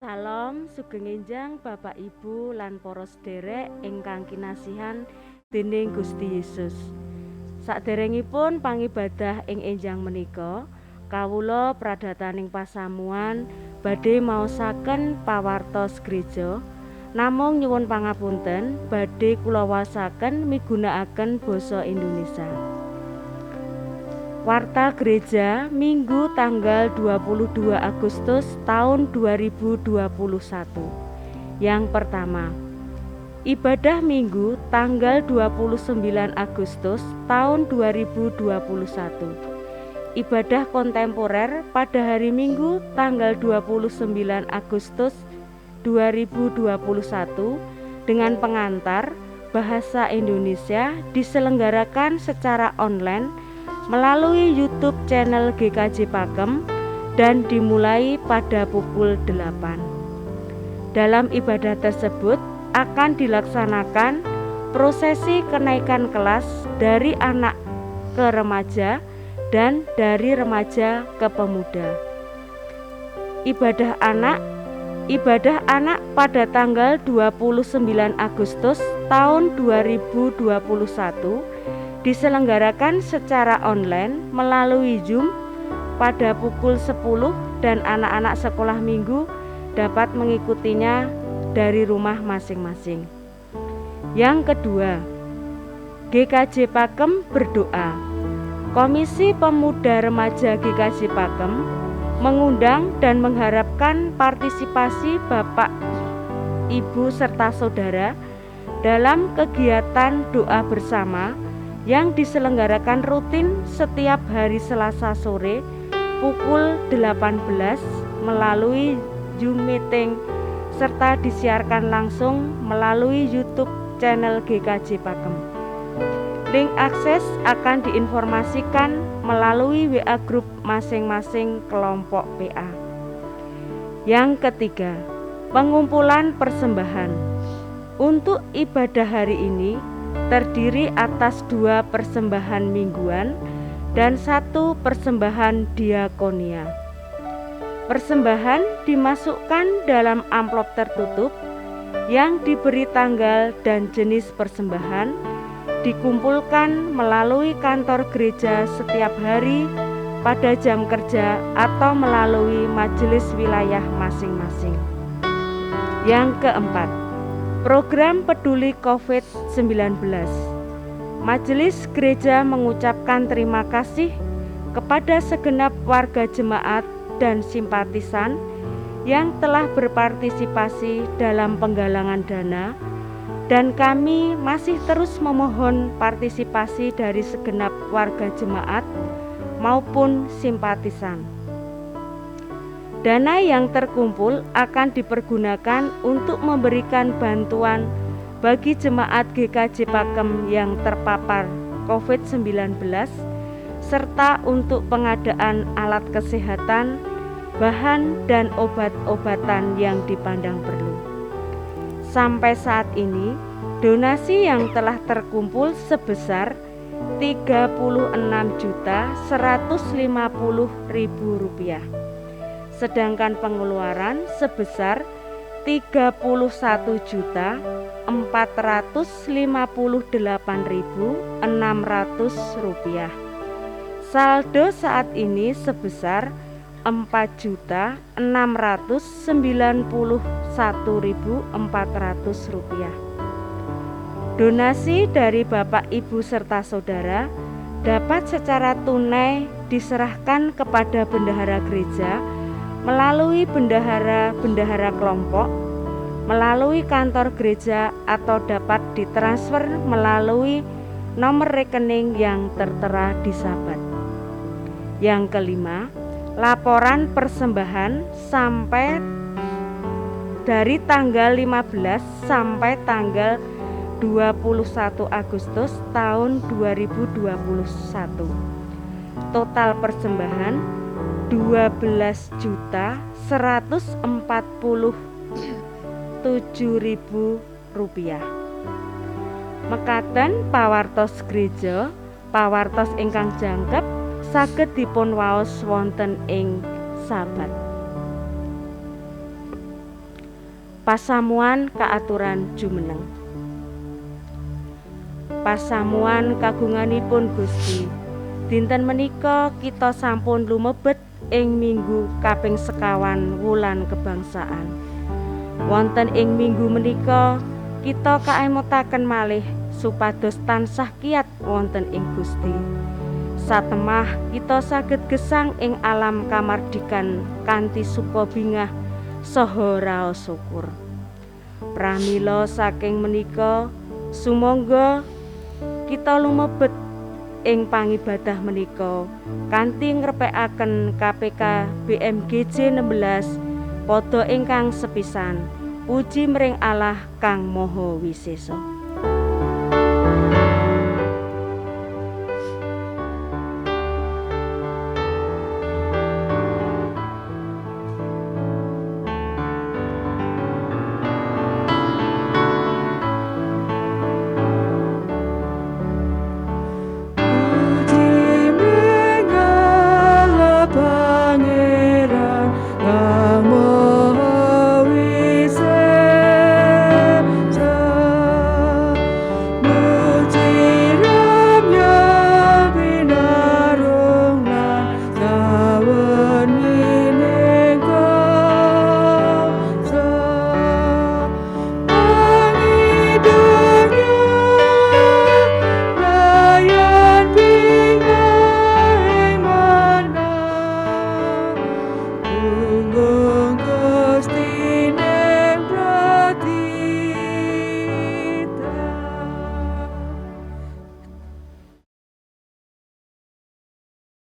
Salam sugeng enjang Bapak Ibu lan para sedherek ingkang kinasihan déning Gusti Yesus. Saderengipun pangibadah ing enjang menika, kawula pradataning pasamuan badhe maosaken pawartos gereja. Namung nyuwun pangapunten badhe kula waosaken migunakaken basa Indonesia. Warta Gereja Minggu tanggal 22 Agustus tahun 2021. Yang pertama, ibadah Minggu tanggal 29 Agustus tahun 2021. Ibadah kontemporer pada hari Minggu tanggal 29 Agustus 2021 dengan pengantar bahasa Indonesia diselenggarakan secara online melalui YouTube channel GKJ Pakem dan dimulai pada pukul 8. Dalam ibadah tersebut akan dilaksanakan prosesi kenaikan kelas dari anak ke remaja dan dari remaja ke pemuda. Ibadah anak pada tanggal 29 Agustus tahun 2021 diselenggarakan secara online melalui Zoom pada pukul 10 dan anak-anak sekolah minggu dapat mengikutinya dari rumah masing-masing. Yang kedua, GKJ Pakem berdoa. Komisi Pemuda Remaja GKJ Pakem mengundang dan mengharapkan partisipasi Bapak, Ibu serta saudara dalam kegiatan doa bersama yang diselenggarakan rutin setiap hari Selasa sore pukul 18 melalui Zoom meeting serta disiarkan langsung melalui YouTube channel GKJ Pakem. Link akses akan diinformasikan melalui WA grup masing-masing kelompok PA. Yang ketiga, pengumpulan persembahan. Untuk ibadah hari ini terdiri atas 2 persembahan mingguan dan 1 persembahan diakonia. Persembahan dimasukkan dalam amplop tertutup yang diberi tanggal dan jenis persembahan, dikumpulkan melalui kantor gereja setiap hari pada jam kerja atau melalui majelis wilayah masing-masing. Yang keempat, program peduli COVID-19. Majelis Gereja mengucapkan terima kasih kepada segenap warga jemaat dan simpatisan yang telah berpartisipasi dalam penggalangan dana, dan kami masih terus memohon partisipasi dari segenap warga jemaat maupun simpatisan. Dana yang terkumpul akan dipergunakan untuk memberikan bantuan bagi jemaat GKJ Pakem yang terpapar COVID-19 serta untuk pengadaan alat kesehatan, bahan dan obat-obatan yang dipandang perlu. Sampai saat ini, donasi yang telah terkumpul sebesar Rp36.150.000. Sedangkan pengeluaran sebesar Rp31.458.600. Saldo saat ini sebesar Rp4.691.400. Donasi dari Bapak, Ibu serta saudara dapat secara tunai diserahkan kepada bendahara gereja melalui bendahara kelompok, melalui kantor gereja, atau dapat ditransfer melalui nomor rekening yang tertera di sahabat. Yang kelima, laporan persembahan sampai dari tanggal 15 sampai tanggal 21 Agustus tahun 2021. Total persembahan Rp12.147.000. Mekaten pawartos gereja, pawartos ingkang jangkep saged dipun waos wonten ing sabat. Pasamuan kaaturan jumeneng. Pasamuan kagunganipun Gusti. Dinten menika kita sampun lumebet ing minggu kaping sekawan wulan kebangsaan. Wonten ing minggu menika kita kaemutaken malih supados tansah kiyat wonten ing Gusti. Satemah kita saged gesang ing alam kamardikan kanthi suka bingah saha raos syukur. Pramila saking menika sumangga kita lumebet ing pangibadah menika kanthi ngrepekaken KPK BMGJ 16 padha ingkang sepisan. Puji mring Allah kang Maha Wisesa.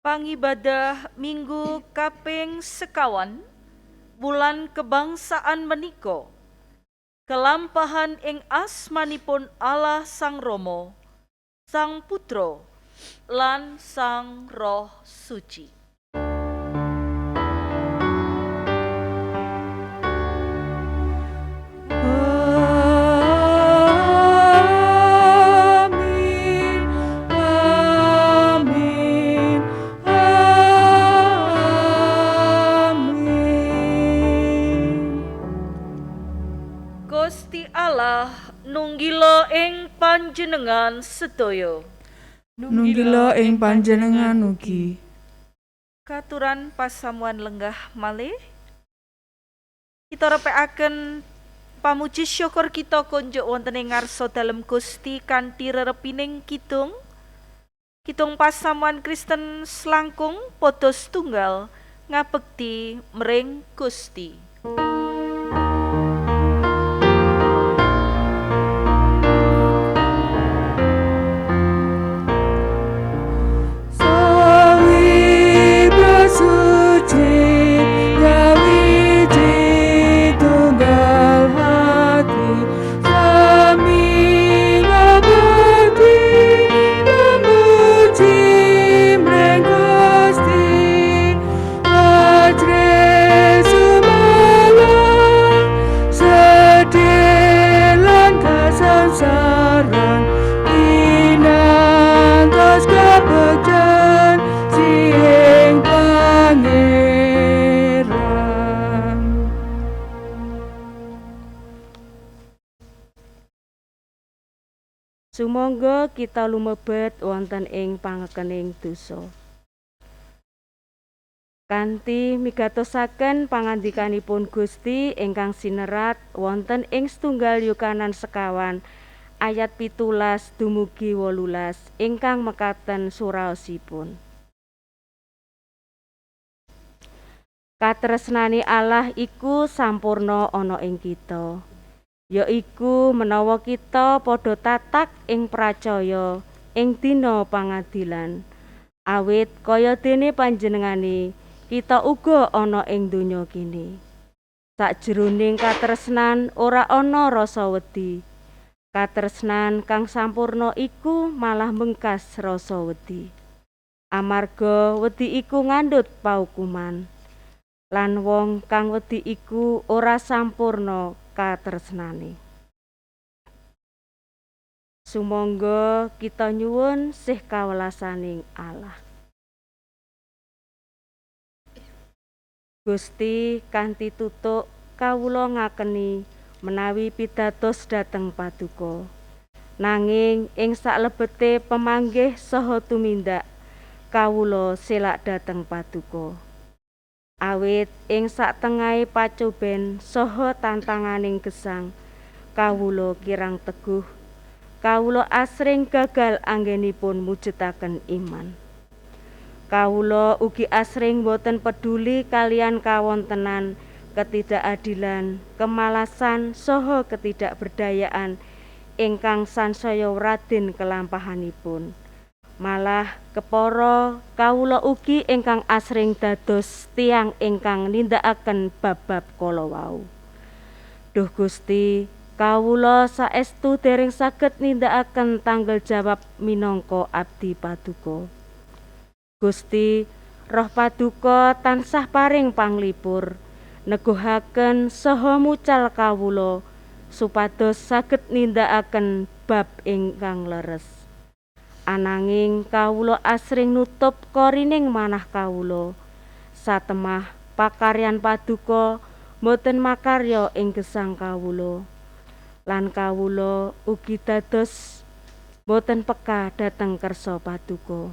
Pangibadah minggu kaping sekawan bulan kebangsaan menika kelampahan ing asmanipun Allah Sang Rama, Sang Putra lan Sang Roh Suci. Gusti Allah nunggila ing panjenengan sedaya. Nunggila ing panjenengan ugi. Katuran pasamuan lenggah malih. Kita repekaken pamuji syukur kita konjuk wonten ing ngarsa dalem Gusti kanthi rerepining kidung. Kidung pasamuan Kristen selangkung padha setunggal ngabekti mring Gusti. Sumangga kita lumebet wonten ing pangekening dosa. Kanthi migatosaken pangandikanipun Gusti ingkang sinerat wonten ing setunggal Yohanes sekawan ayat 17 dumugi 18 ingkang mekaten suraosipun. Katresnani Allah iku sampurna ana ing kita, yaiku menawa kita padha tatak ing pracaya ing dina pangadilan. Awit kaya dene panjenengane kita uga ana ing donya kene. Sakjroning katresnan ora ana rasa wedi. Katresnan kang sampurna iku malah mengkas rasa wedi. Amarga wedi iku ngandhut paukuman. Lan wong kang wedi iku ora sampurna katresnane. Sumangga kita nyuwun sih kawelasaning Allah. Gusti kanthi tutuk kawula ngakeni menawi pitados dhateng Paduka. Nanging ing saklebete pemanggih saha tumindak kawula selak dhateng Paduka. Awit ing satengahe pacoben saha tantanganing gesang kawula kirang teguh. Kawula asring gagal anggenipun mujudaken iman. Kawula ugi asring boten peduli kalian kawontenan ketidakadilan, kemalasan saha ketidakberdayaan ingkang sansaya radin kelampahanipun. Malah kepara kawula ugi ingkang asring dados tiyang ingkang nindakaken bab-bab kala wau. Duh Gusti, kawula saestu dereng saged nindakaken tanggel jawab minangka abdi Paduka. Gusti, Roh Paduka tansah paring panglipur, neguhaken saha mucal kawula supados saged nindakaken bab ingkang leres. Ananging kawula asring nutup korining manah kawula. Satemah pakaryan Paduka boten makarya ing gesang kawula. Lan kawula ugi dados boten peka dhateng kersa Paduka.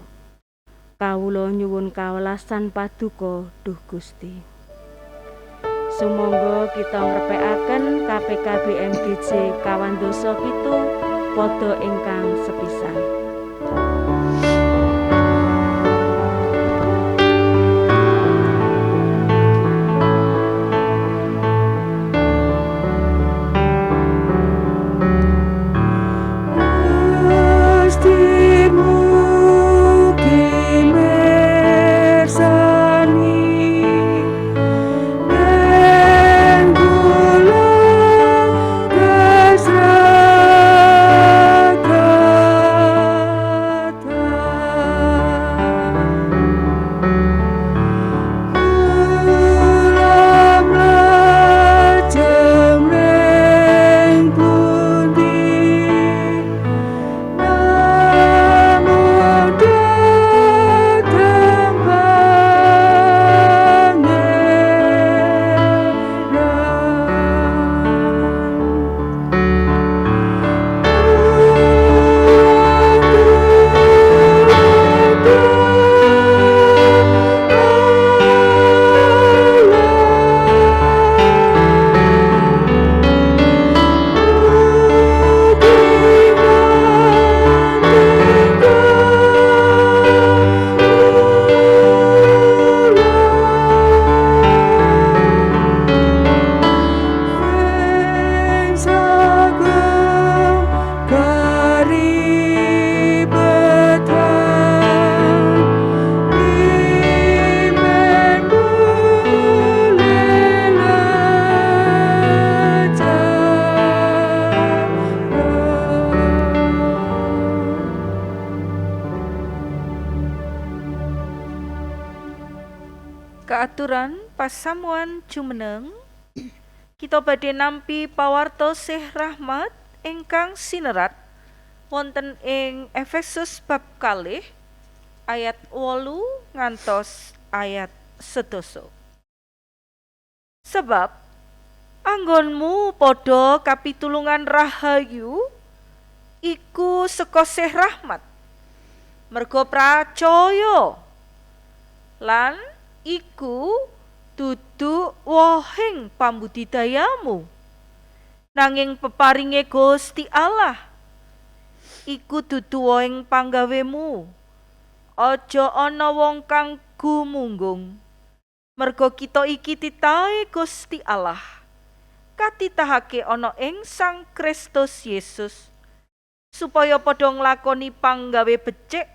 Kawula nyuwun kawelasan Paduka, Duh Gusti. Sumangga kita ngrepekaken KPKB MGJ Kawandasa 7 padha ingkang sepisan. Keaturan pasamuan jumeneng kita badhe nampi pawarta sih rahmat ingkang sinerat wonten ing Efesus bab kalih ayat 8 ngantos ayat 11. Sebab anggonmu padha kapitulungan rahayu iku seka sih rahmat merga pracaya lan iku dudu wohing pambudidayamu nanging peparinge Gusti Allah iku dudu wohing panggawemu. Aja ana wong kang gumunggung merga kita iki titahe Gusti Allah katitahake ana ing Sang Kristus Yesus supaya padha nglakoni panggawe becik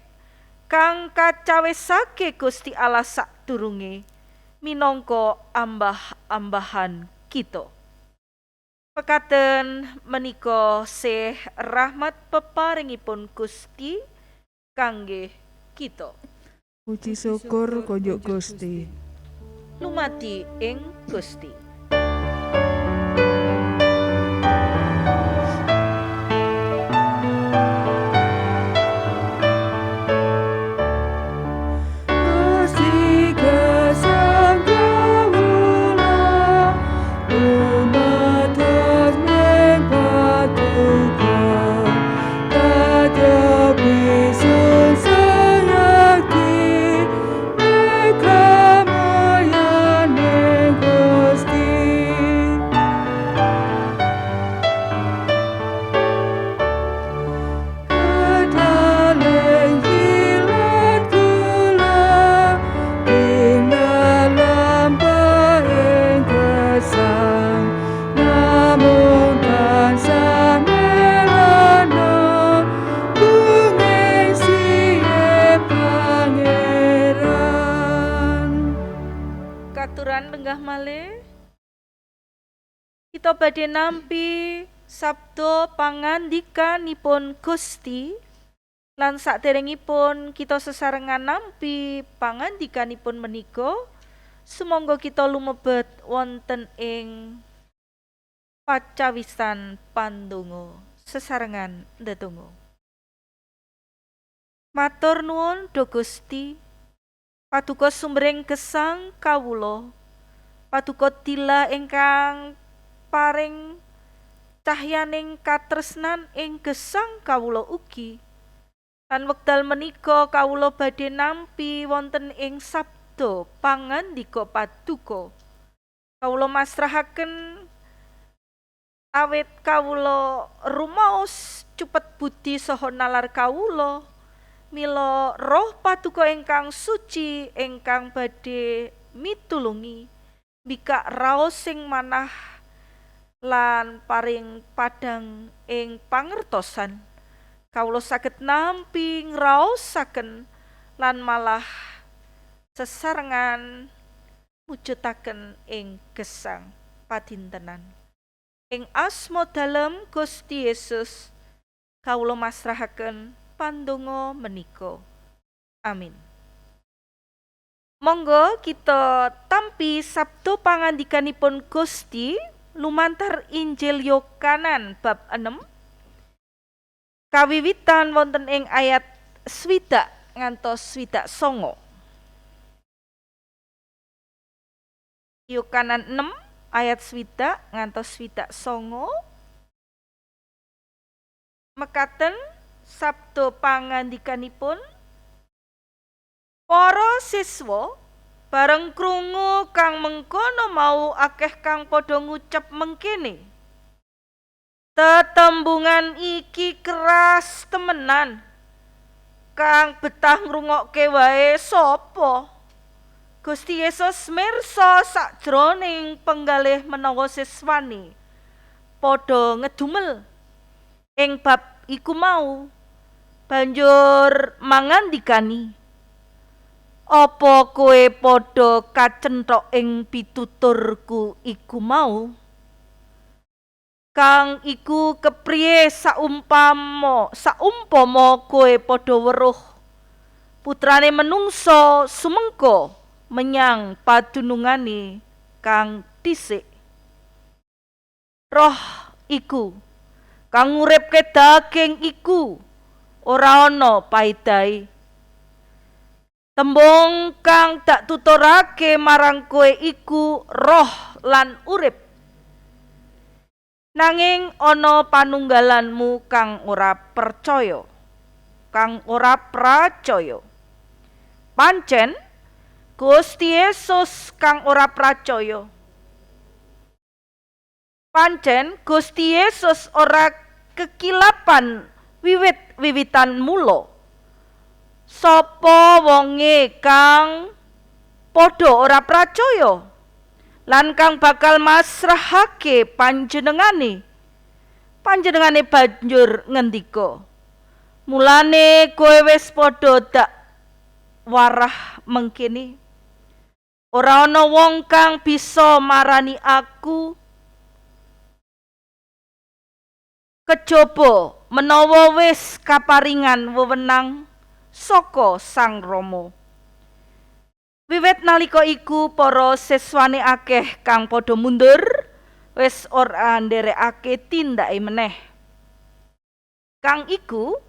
kang kacawesake Gusti Allah sadurunge minangka ambah-ambahan kita. Pekaten menika sih rahmat peparingipun Gusti kangge kita. Puji syukur konjuk Gusti. Lumati ing Gusti. Umat Kita badhe nampi sabda pangandikanipun Gusti lan saderengipun kita sesarengan nampi pangandikanipun menika, sumangga kita lumebet wonten ing pacawisan pandonga sesarengan ndedonga. Matur nuwun Duh Gusti, paduka sumbering gesang kawula, paduka tila ingkang paring cahyaning katresnan ing gesang kawula ugi. Lan wekdal menika kawula badhe nampi wonten ing sabda pangandika paduka. Kawula masrahaken awit kawula rumaos cupet budi saha nalar kawula, mila Roh Paduka ingkang suci ingkang badhe mitulungi bikak raos sing manah lan paring padang ing pangertosan, kawula saged nampi ngraosaken lan malah sesarengan mujudaken ing gesang padintenan. Ing asma dalem Gusti Yesus kawula masrahaken pandonga menika. Amin. Monggo kita tampi sabda pangandikanipun Gusti lumantar Injil Yohanes bab 6 kawiwitan wonten ing ayat 20 ngantos 29. Yohanes 6 ayat 20 ngantos 29. Mekaten sabda pangandikanipun, para siswa bareng krungu kang mengkono mau akeh kang padha ngucap mengkene, tetembungan iki keras temenan, kang betah ngrungokke wae sapa? Gusti Yesus mirsa sakjroning penggalih menawa siswani padha ngedumel ing bab iku mau, banjur mangandikani, apa kowe padha kacenthok ing pituturku iku mau? Kang iku kepriye saumpama kowe padha weruh putrane menungso sumengko menyang padunungane kang dhisik. Roh iku kang nguripke daging iku ora ana paedahe. Tembung kang dak tuturake marang kowe iku roh lan urip. Nanging ana panunggalanmu kang ora percaya. Pancen Gusti Yesus kang ora pracaya. Pancen Gusti Yesus ora kekilapan wiwitan mula. Sapa wonge kang padha ora pracaya lan kang bakal masrahake panjenengane banjur ngendika, mulane kowe wis padha dak warah mengkene, ora ana wong kang bisa marani aku kejaba menawa wis kaparingan wewenang saka Sang Rama. Wiwit nalika iku para siswane akeh kang padha mundur, wis ora nderekake tindake meneh. Kang iku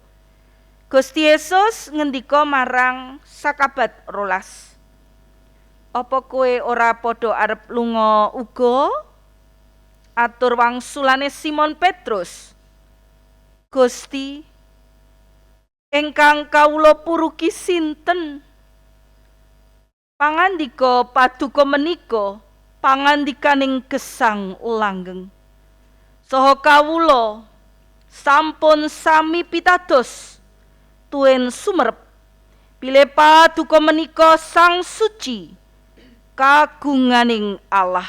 Gusti Yesus ngendika marang sakabat 12, apa kowe ora padha arep lunga uga? Atur wangsulane Simon Petrus, Gusti, ingkang kawula puruki sinten? Pangandika paduka menika pangandikaning gesang langgeng. Saha kawula sampun sami pitados tuwin sumerep bilih paduka menika Sang Suci kagunganing Allah.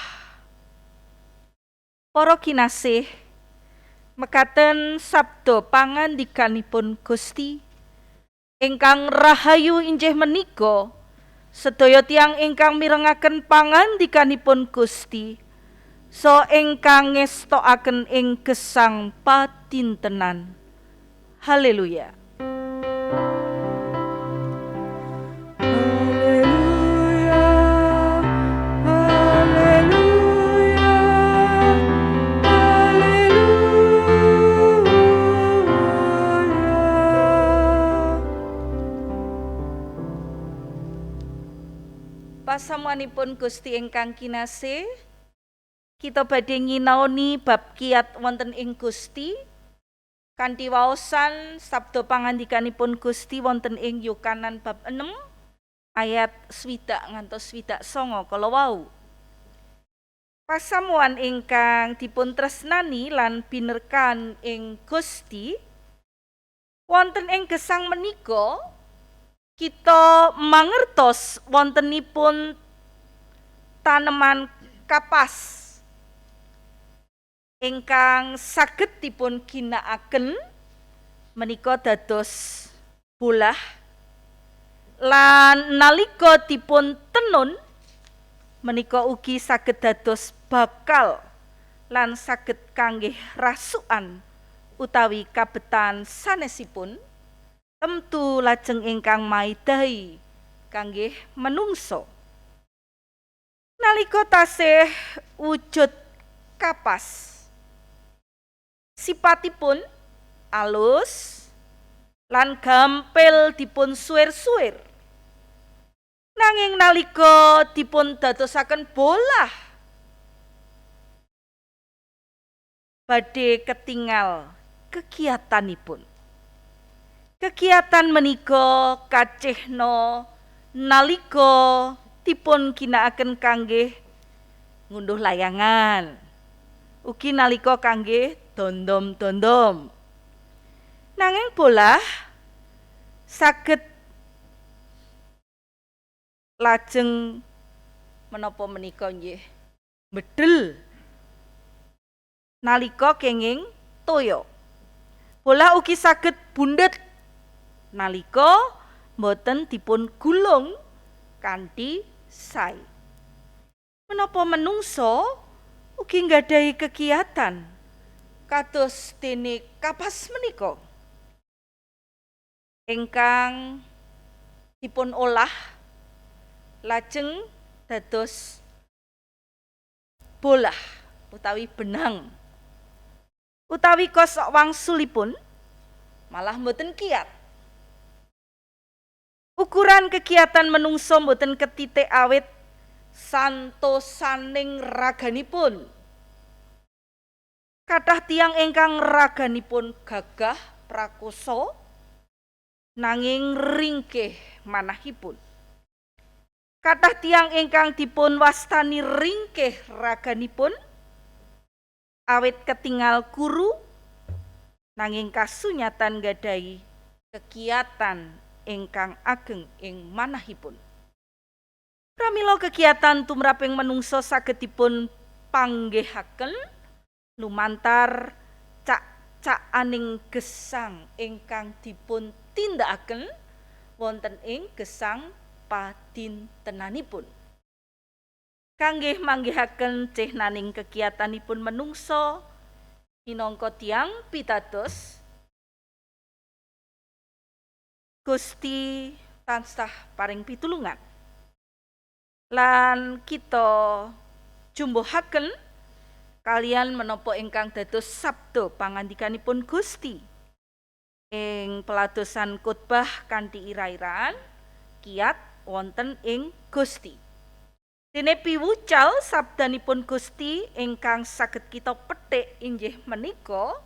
Para kinasih, mekaten sabda pangandikanipun Gusti ingkang rahayu injih menika sedaya tiyang ingkang mirengaken pangandikanipun Gusti so ingkang ngestokaken ing gesang padintenan. Haleluya. Pasamuanipun Gusti ingkang kinasih, kita badhe nyinaoni bab kiyat wonten ing Gusti kanthi waosan sabda pangandikanipun Gusti wonten ing Yohanes bab 6 ayat 60 ngantos 69 kala wau. Pasamuan ingkang dipun tresnani lan binerkan ing Gusti wonten ing gesang menika kita mangertos wontenipun taneman kapas ingkang saged dipun ginakaken menika dados bolah lan nalika dipun tenun menika ugi saged dados bakal lan saged kanggih rasukan utawi kabetan sanesipun temtu lajeng ingkang maidahi kanggih menungso. Nalika tasih wujud kapas sipatipun alus lan gampil dipun suwir-suwir. Nanging nalika dipun dadosaken bolah badhe ketingal kegiatanipun. Kegiatan menika kacihna nalika dipun ginakaken kanggih ngunduh layangan. Ugi nalika kanggih dondom-dondom. Nanging bolah saged lajeng menapa menika nggih medhel nalika kenging toya. Bolah ugi saged bundhet nalika boten dipun gulung kanthi sae. Menapa menungso ugi nggadahi kegiatan kados dene kapas menika ingkang dipun olah lajeng dados bolah utawi benang utawi kosok wangsulipun malah mboten kiyat. Ukuran kegiatan menungso mboten ketitik awit santosaning raganipun. Kathah tiyang ingkang raganipun gagah prakoso nanging ringkih manahipun. Kathah tiyang ingkang dipun wastani ringkih raganipun awit ketingal kuru nanging kasunyatan gadahi kegiatan ingkang ageng ing manahipun. Pramila kegiatan tumraping menungso saged dipun panggihaken lumantar cak-cakaning gesang ingkang dipun tindakaken wonten ing gesang padintenanipun. Kanggih manggihaken cihnaning kegiatanipun menungso minangka tiyang pitados, Gusti tansah paring pitulungan lan kita jumbuhaken kalian menapa ingkang dados sabda pangandikanipun Gusti ing peladosan khotbah kanthi ira-iraan kiyat wonten ing Gusti. Dene piwucal sabdanipun Gusti ingkang saged kita petik inggih menika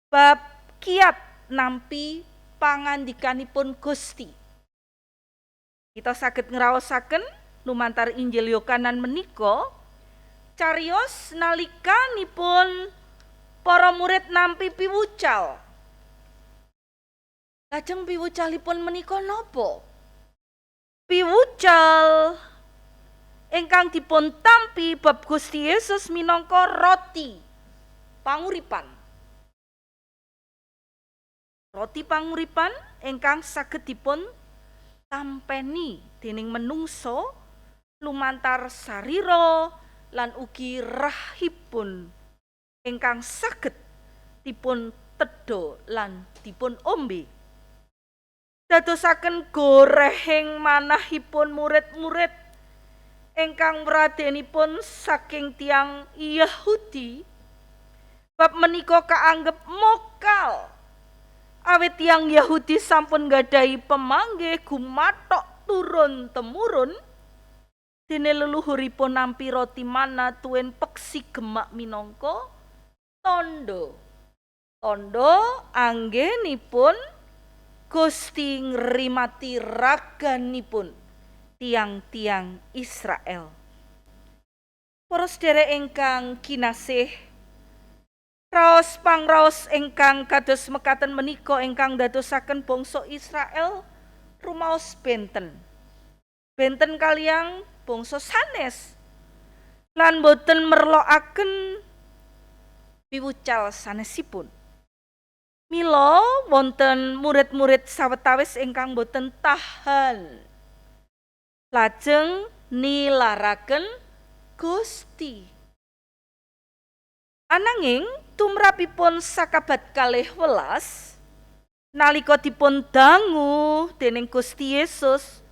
bab kiyat nampi pangandikanipun Gusti. Kita saged ngraosaken lumantar Injil Yohanes menika cariyos nalikanipun para murid nampi piwucal. Lajeng piwucalipun menika napa? Piwucal ingkang dipun tampi bab Gusti Yesus minangka roti panguripan. Roti panguripan ingkang saged dipun tampeni dening menungso lumantar sarira lan ugi rahipun ingkang saged dipun tedha lan dipun ombe. Dadosaken gorehing manahipun murid-murid ingkang wradenipun saking tiyang Yahudi. Bab menika kaanggep mokal awit tiyang Yahudi sampun gadahi pemanggih gumathok turun temurun dene leluhuripun nampi roti mana tuwin peksi gemak minangka tondo. Tondo anggenipun Gusti ngrimati raganipun tiang-tiang Israel. Para sedherek ingkang kinasih, raos pangraos ingkang kados mekaten menika ingkang dadosaken bangsa Israel rumaos benten kaliyan bangsa sanes lan boten merlokaken piwucal sanesipun. Mila wonten murid-murid sawetawis ingkang boten tahan lajeng nilaraken Gusti. Ananging tumrapipun sakabat 12 nalika dipun dangu dening Gusti Yesus,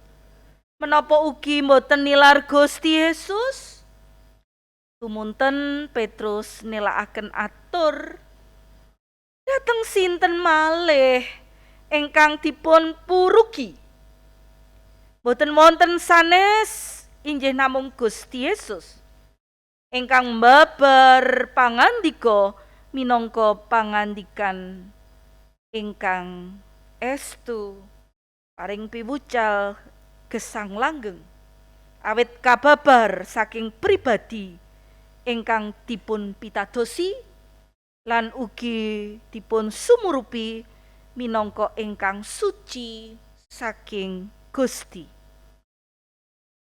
menapa ugi mboten nilar Gusti Yesus? Tumunten Petrus nilakaken atur, dateng sinten malih ingkang dipun purugi? Mboten wonten sanes, inggih namung Gusti Yesus ingkang mbabar pangandika minangka pangandikan ingkang estu paring piwucal gesang langgeng awit kababar saking pribadi ingkang dipun pitadosi lan ugi dipun sumurupi minangka ingkang suci saking Gusti.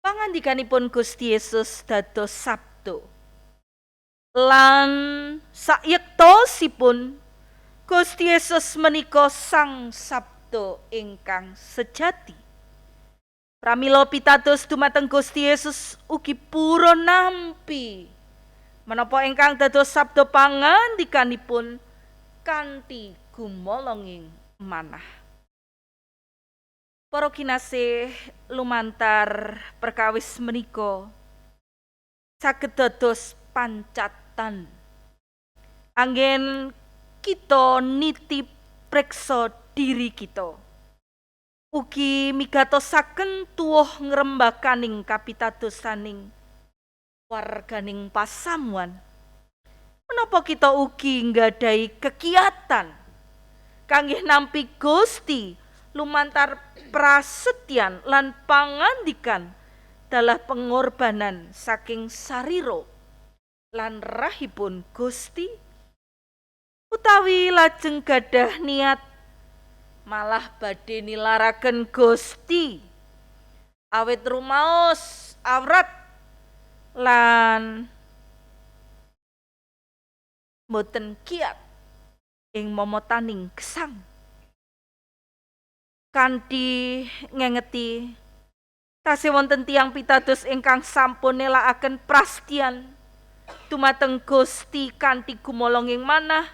Pangandikanipun Gusti Yesus dados sabda lan sayektosipun Gusti Yesus menika sang sabda ingkang sejati. Pramila pitados dumateng Gusti Yesus ugi pura nampi menapa ingkang dados sabda pangandikanipun kanthi gumolonging manah. Para kinasih, lumantar perkawis menika saged dados pancatan anggen kita niti preksa diri kita, ugi migatosaken tuwuh ngrembakaning kapitadosaning warganing pasamuan. Menapa kita ugi nggadahi kegiatan kangge nampi Gusti lumantar prasetyan lan pangandikan dalah pengorbanan saking sariro lan rahipun Gusti, utawi lajeng gadah niat malah badhe nilaraken Gusti awit rumaos awrat lan boten kiat ing momotaning gesang. Kanthi ngengeti tasih wonten tiyang pitados ingkang sampun nelakaken prastyan dumateng Gusti kanthi gumolonging manah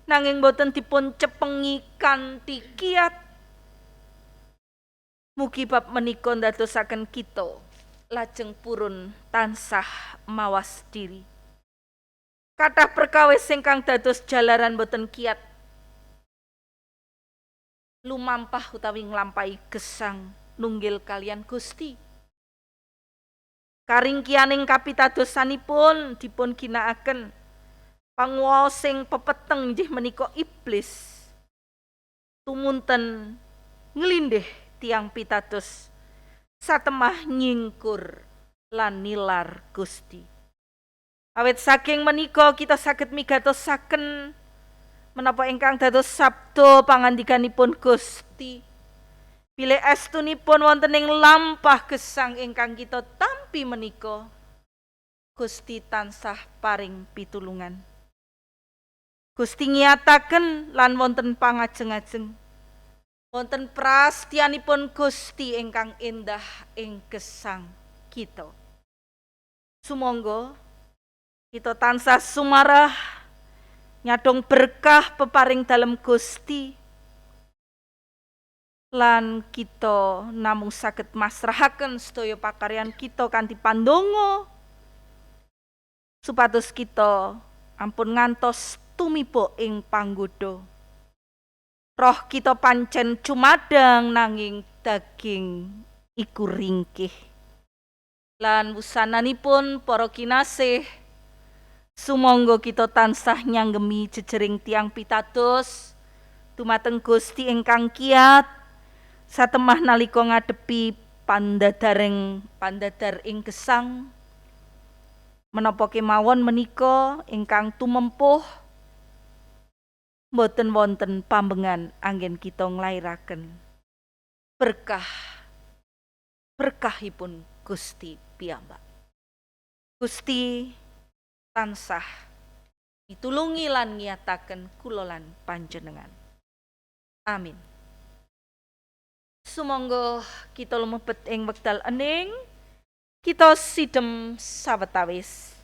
nanging boten dipun cepengi kanthi kiat. Mugi bab menika ndadosaken kita lajeng purun tansah mawas diri. Kathah perkawis ingkang dados jalaran boten kiat lumampah utawi nglampahi gesang nunggil kalian Gusti. Karingkianing kapitadosanipun dipun ginakaken panguwasing pepeteng inggih menika iblis tumunten nglindih tiang pitados satemah nyingkur lan nilar Gusti. Awit saking menika kita saged migatosaken menapa ingkang dados sabda pangandikanipun Gusti. Bilih estunipun wonten ing lampah gesang ingkang kita tampi menika, Gusti tansah paring pitulungan. Gusti ngiyataken lan wonten pangajeng-ajeng wonten prastyanipun Gusti ingkang endah ing gesang kita. Sumangga kita tansah sumarah nyadong berkah peparing dalem Gusti lan kita namung saged masrahaken sedaya pakaryan kita kanthi pandonga supados kita ampun ngantos tumiba ing panggoda. Roh kita pancen cumadang nanging daging iku ringkih. Lan wusananipun para kinasih, sumangga kita tansah nyanggemi jejering tiang pitados dumateng Gusti ingkang kiat satemah nalika ngadepi pandadar ing gesang menapa kemawon menika ingkang tumempuh boten wonten pambengan anggen kita nglairaken berkahipun Gusti piyambak. Gusti tansah mitulungi lan ngiyataken kula lan panjenengan. Amin. Sumangga kita lumebet ing wekdal ening, kita sidhem sawetawis.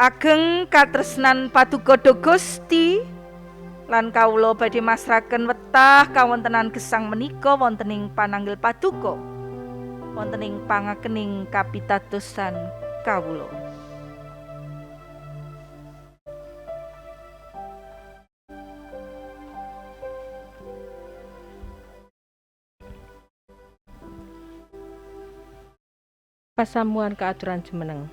Ageng katresnan paduka Gusti lan kawula badhe masrahaken wetah kawontenan gesang menika wonten ing pananggil paduka wonten ing pangakening kapitadosan kawula. Pasamuan keaturan jumeneng.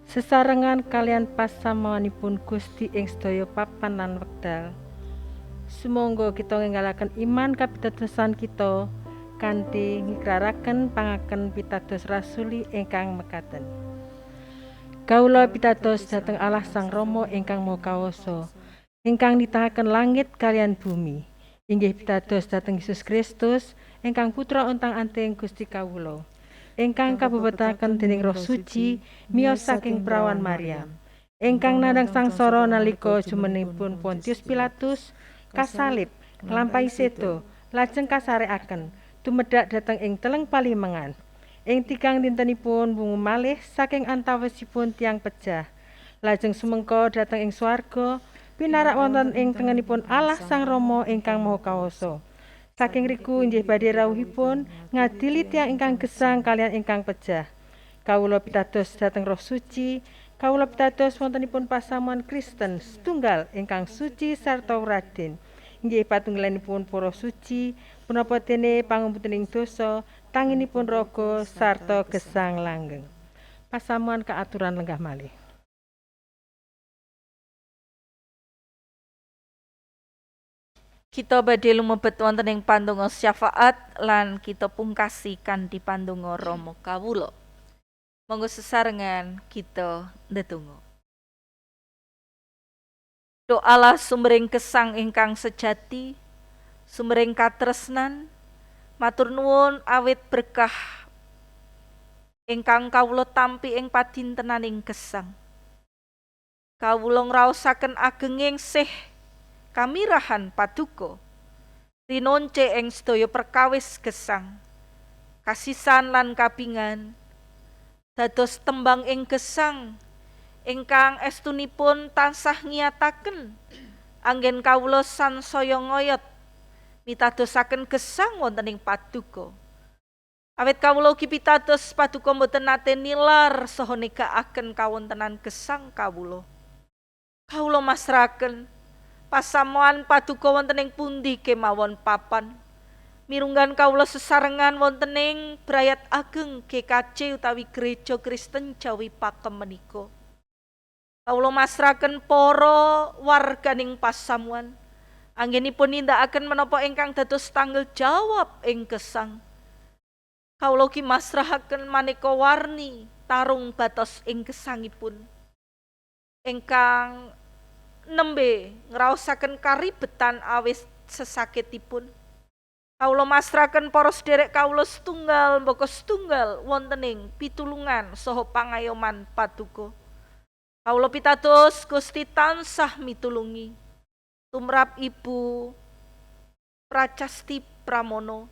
Sesarengan kalian pasamuanipun Gusti ing sedaya papan lan wekdal. Sumangga kita nginggalaken iman kapitadosan kita kanthi ngikraraken pangaken pitados rasuli ingkang mekaten. Kawula pitados dhateng Allah Sang Rama ingkang Maha Kawasa, ingkang nitahaken langit kalian bumi. Inggih pitados dhateng Yesus Kristus ingkang putra untang-anting Gusti kawula, ingkang kabebetaken dening Roh Suci miyos saking prawan Maryam, ingkang nandhang sangsara nalika jumenipun Pontius Pilatus, kasalib, nglampahi seda, lajeng kasarekaken, tumedhak dhateng ing teleng palimengan. Ing tigang dintenipun wungu malih saking antawisipun tiang pejah, lajeng sumengka dhateng ing swarga, pinarak wonten ing tengenipun Allah Sang Rama ingkang Maha Kawasa. Saking riku inggih badhe rawuhipun ngadili tiyang ingkang gesang kalian ingkang pejah. Kawula pitados dhateng Roh Suci, kawula pitados wontenipun pasamuan Kristen setunggal ingkang suci sarta radin. Inggih patunggalanipun para suci punapa dene pangumputening dosa, tanginipun raga sarta gesang langgeng. Pasamuan kaaturan lenggah malih. Kita badhe lumebet wonten ing pandonga syafaat lan kita pungkasi kanthi pandonga Rama kawula. Monggo sesarengan kita ndedonga. Doalah sumbering gesang ingkang sejati, sumbering katresnan, matur nuwun awit berkah ingkang kawula tampi ing padintenaning gesang. Kawula ngraosaken agenging sih kamirahan paduka rinonce ing sedaya perkawis gesang, kasisan lan kabingan dados tembang ing gesang ingkang estunipun tansah ngiyataken anggen kawula sansaya ngoyot mitadosaken gesang wonten ing paduka. Awit kawula ugi pitados paduka boten nate nilar saha negakaken kawontenan gesang kawula. Kawula masrahaken pasamuan paduka wonten ing pundi kemawon papan. Mirunggan kawula sesarengan wonten ing brayat ageng GKJ utawi Gereja Kristen Jawi Pakem menika. Kawula masrahaken para warganing pasamuan anggenipun nindakaken menapa ingkang dados tanggung jawab ing gesang. Kawula ugi masrahaken maneka warni tarung batos ing gesangipun ingkang nembe ngraosaken karibetan awis sesakitipun. Kawula masrahaken para sedherek kawula setunggal mbaka setunggal wonten ing pitulungan saha pangayoman paduka. Kawula pitados Gusti tansah mitulungi tumrap Ibu Pracasti Pramono,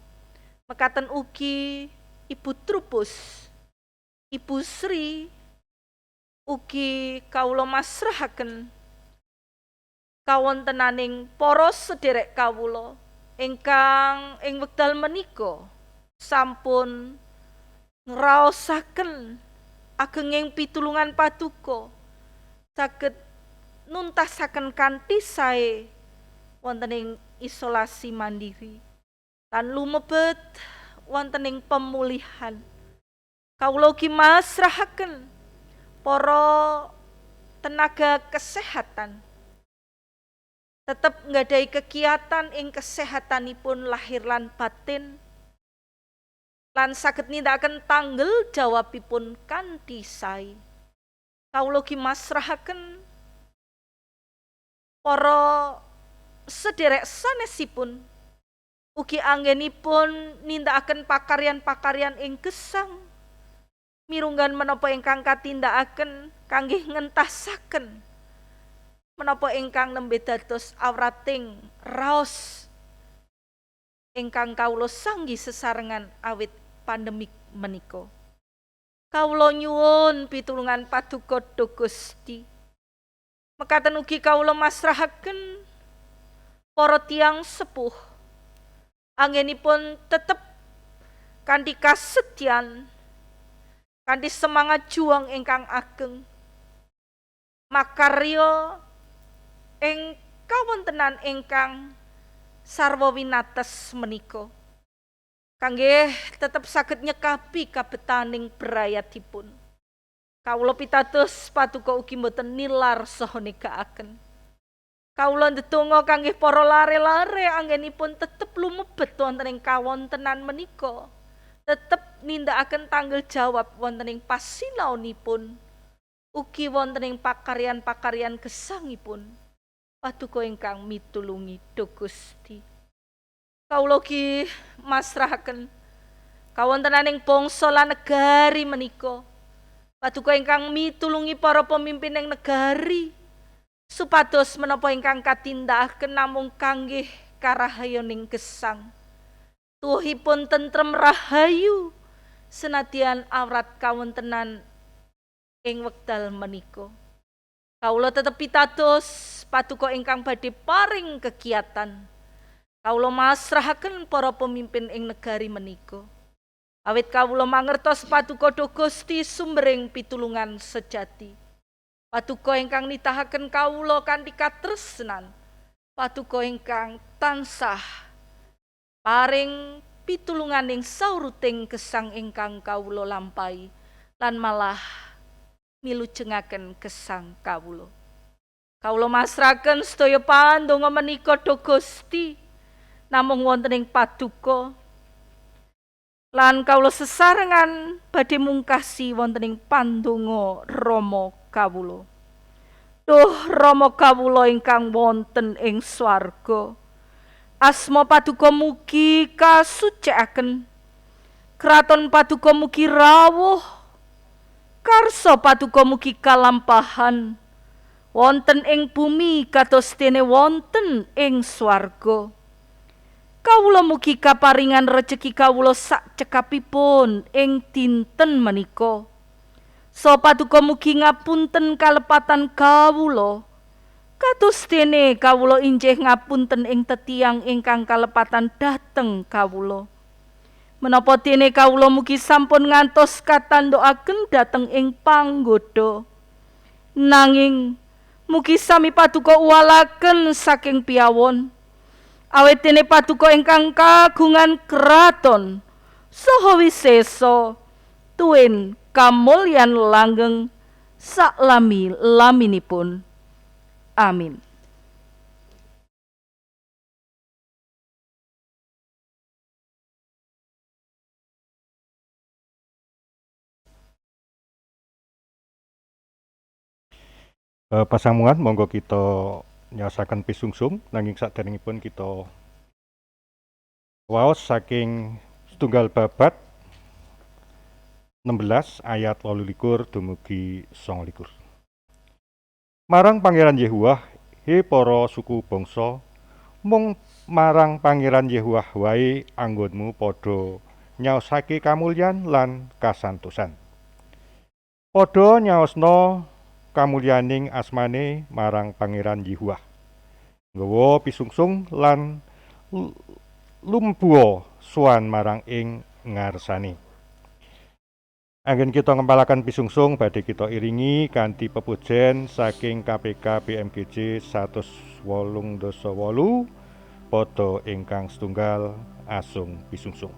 mekaten ugi Ibu Trupus, Ibu Sri, ugi kawula masrahaken kawontenaning para sederek kawula ingkang ing wekdal menika sampun ngraosaken agenging pitulungan paduka saged nuntasaken kanthi sae wonten ing isolasi mandiri lan lumebet wonten ing pemulihan. Kawula ugi masrahaken para tenaga kesehatan tetap nggadahi kegiatan ing kesehatanipun lahir lan batin lan saged nindakaken tanggel jawabipun kanthi sae. Kawula ugi masrahaken para sederek sanesipun ugi anggenipun nindakaken pakaryan-pakaryan ing gesang mirunggan menapa ingkang katindakaken kanggih ngentasaken menapa ingkang nembe dados awrating raos ingkang kawula sanggi sesarengan awit pandemik menika. Kawula nyuwun pitulungan paduka Duh Gusti. Mekaten ugi kawula masrahaken para tiyang sepuh anggenipun tetep kanthi kasedyan kanthi semangat juang ingkang ageng makarya ing kawontenan ingkang sarwa winates menika kangge tetep saged nyekapi kabetaning brayatipun. Kawula pitados paduka ugi boten nilar saha negakaken. Kawula ndedonga kangge para lare-lare anggenipun tetep lumebet wonten ing kawontenan menika, tetep nindakaken tanggel jawab wonten ing pasinaonipun, ugi wonten ing pakaryan-pakaryan gesangipun. Paduka ingkang mitulungi Duh Gusti. Kawula ugi masrahaken kawontenaning bangsa lan negari menika. Paduka ingkang mitulungi para pemimpin ing negari supados menapa ingkang katindakaken namung kanggih karahayoning gesang. Tuwuhipun tentrem rahayu senadyan awrat kawontenan ing wekdal menika. Kawula tetep pitados paduka ingkang badhe paring kegiatan. Kawula masrahaken para pemimpin ing negari menika. Awit kawula mangertos paduka Duh Gusti sumbering pitulungan sejati. Paduka ingkang nitahaken kawula kanthi katresnan. Paduka ingkang tansah paring pitulungan ing sauruting gesang ingkang kawula lampahi lan malah milujengaken gesang kawula. Kawula masrahaken sedaya pandonga menika Duh Gusti namung wonten ing paduka lan kawula sesarengan badhe mungkasi wonten ing pandonga Rama kawula. Duh Rama kawula ingkang wonten ing swarga, asma paduka mugi kasucikaken, kraton paduka mugi rawuh, karsa paduka mugi kalampahan wonten ing bumi kados dene wonten ing swarga. Kawula mugi kaparingan rejeki kawula sak cekapipun ing dinten menika. So paduka mugi ngapunten kalepatan kawula kados dene kawula injih ngapunten ing tetiang ingkang kalepatan dhateng kawula. Menapa dene kawula mugi sampun ngantos katandukaken dhateng ing panggoda. Nanging mugi sami paduka uwalaken saking piyawon. Awit dene paduka ingkang kagungan kraton saha wisesa tuwin kamulyan langgeng saklami-laminipun. Amin. Pasamuan monggo kita nyaosaken pisungsung nanging saderengipun kita waos saking setunggal babad 16 ayat 28 dumugi 29. Marang Pangeran Yehuwah he para suku bangsa, mung marang Pangeran Yehuwah wae anggonmu padha nyaosake kamulyan lan kasantosan. Padha nyaosna kamulyaning asmane marang Pangeran Yehuwah. Nggawa pisungsung lan lumbuha sowan marang ing ngarsane. Anggen kita ngempalaken pisungsung badhe kita iringi kanthi pepujen saking KPK BMGJ 188 padha ingkang setunggal asung pisungsung.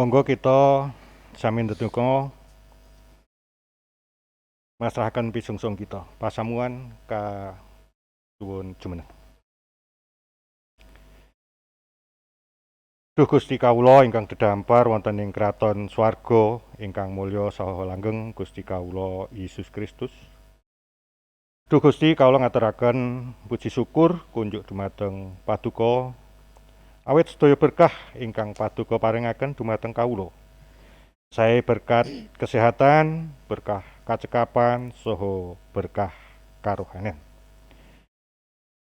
Monggo kita sami ndedonga masrahaken pisungsung kita. Pasamuan ka suwun jumeneng. Duh Gusti kawula ingkang dedhampar wonten ing kraton swarga ingkang mulya saha langgeng Gusti kawula Yesus Kristus. Duh Gusti kawula ngaturaken puji syukur kunjuk dumateng Paduka awit sedaya berkah ingkang Paduka paringaken dumateng kawula. Sae berkat kesehatan, berkah kacekapan, saha berkah karohanen.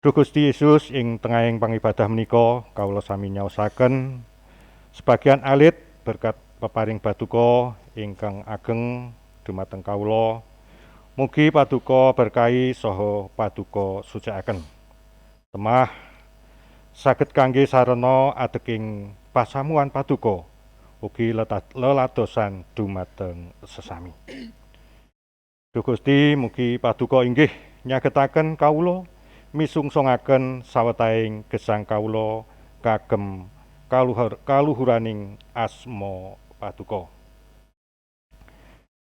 Duh Gusti Yesus ing tengahing pangibadah menika kawula sami nyaosaken sebagian alit berkat peparing Paduka ingkang ageng dumateng kawula. Mugi Paduka berkahi saha Paduka sucikaken. Temah saged kangge sarana ateking pasamuan Paduka ugi leladosan dumateng sesami. Duh Gusti mugi Paduka inggih nyagetaken kawula misungsungaken sawetahing gesang kawula kagem kaluhuraning asma Paduka.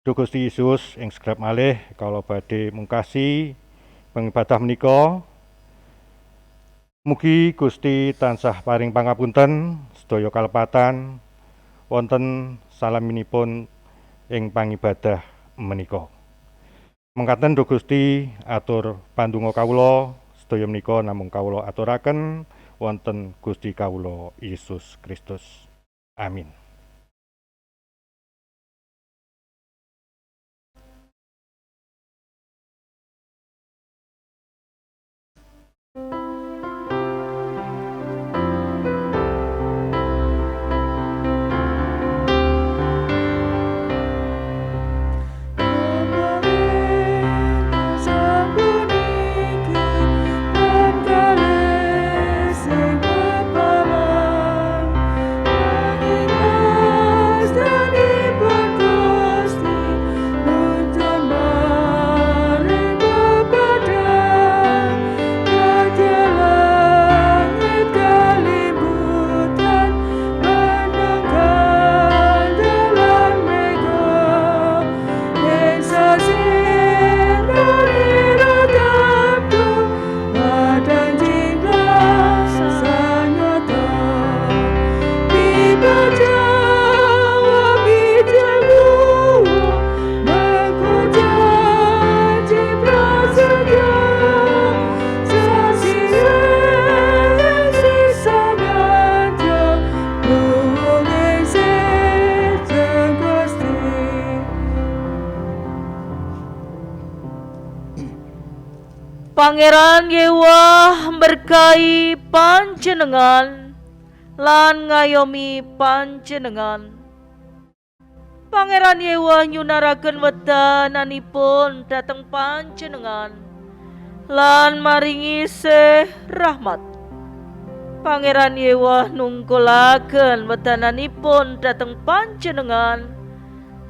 Duh Gusti Yesus ing segrap malih kawula badhe mungkasi pengibadah menika. Mugi Gusti tansah paring pangapunten sedaya kalepatan wonten salaminipun ing pangibadah menika. Mengkaten Duh Gusti atur pandonga kawula sedaya menika namung kawula aturaken wonten Gusti kawula Yesus Kristus. Amin. Pangeran Yehuwah berkahi panjenengan lan ngayomi panjenengan. Pangeran Yehuwah nyunaraken wedananipun dhateng panjenengan lan maringi sih rahmat. Pangeran Yewa nunggulaken wedananipun dhateng panjenengan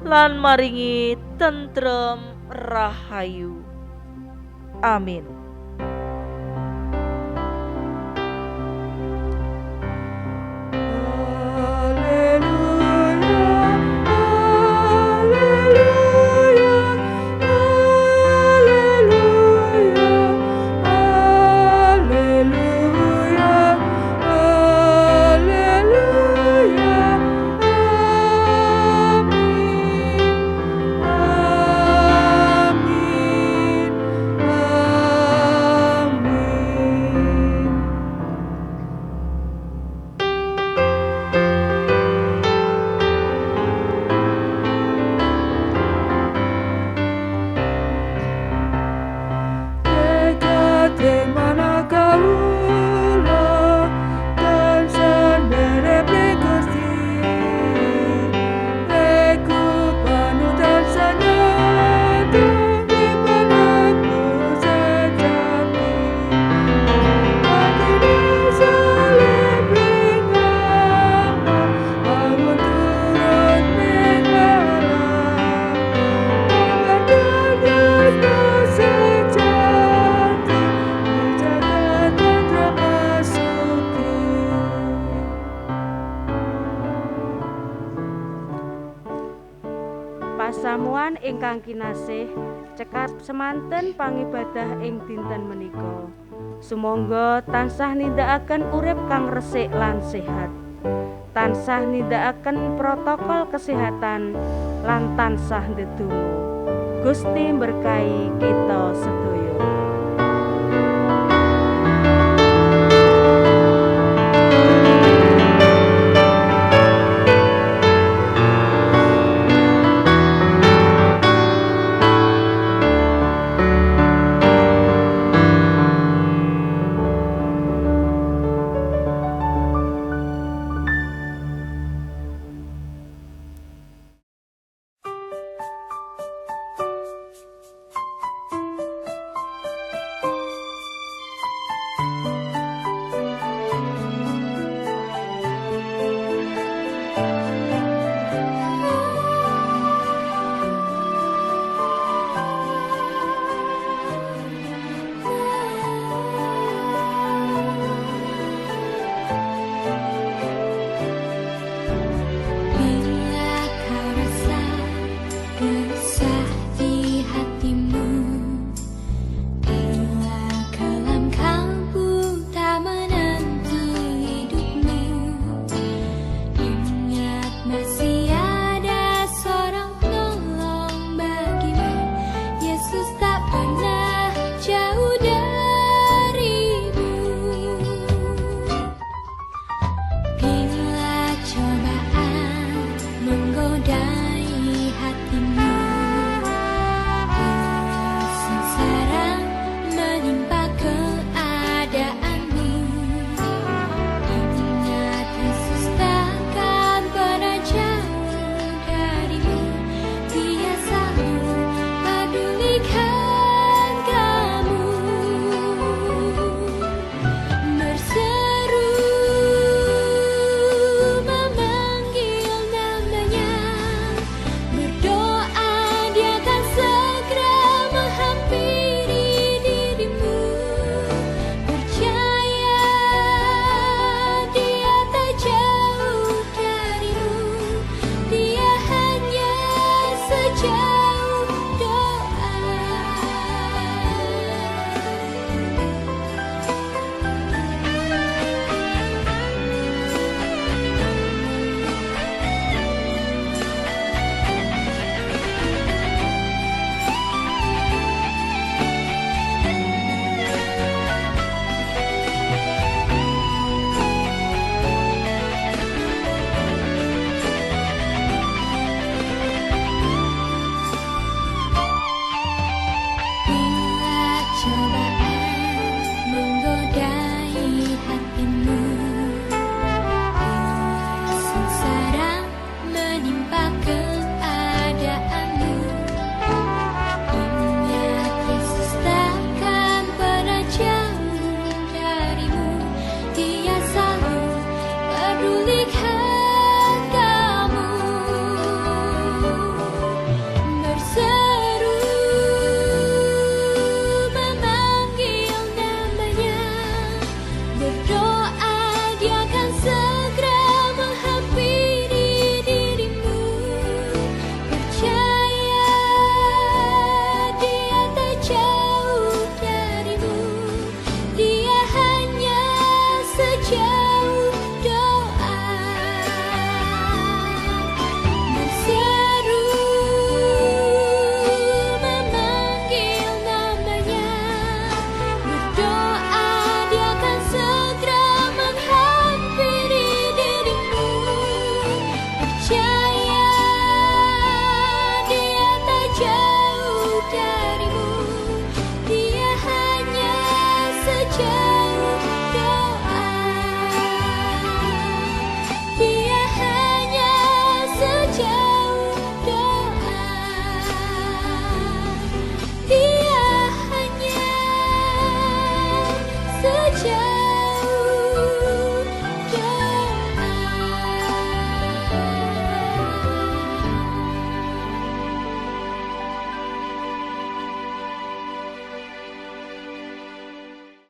lan maringi tentrem rahayu. Amin. Pasamuan ingkang kinasih, cekap semanten pangibadah ing dinten menika. Sumangga tansah nindakaken urip kang resik lan sehat. Tansah nindakaken protokol kesehatan lan tansah ndedonga. Gusti berkahi kita sedaya.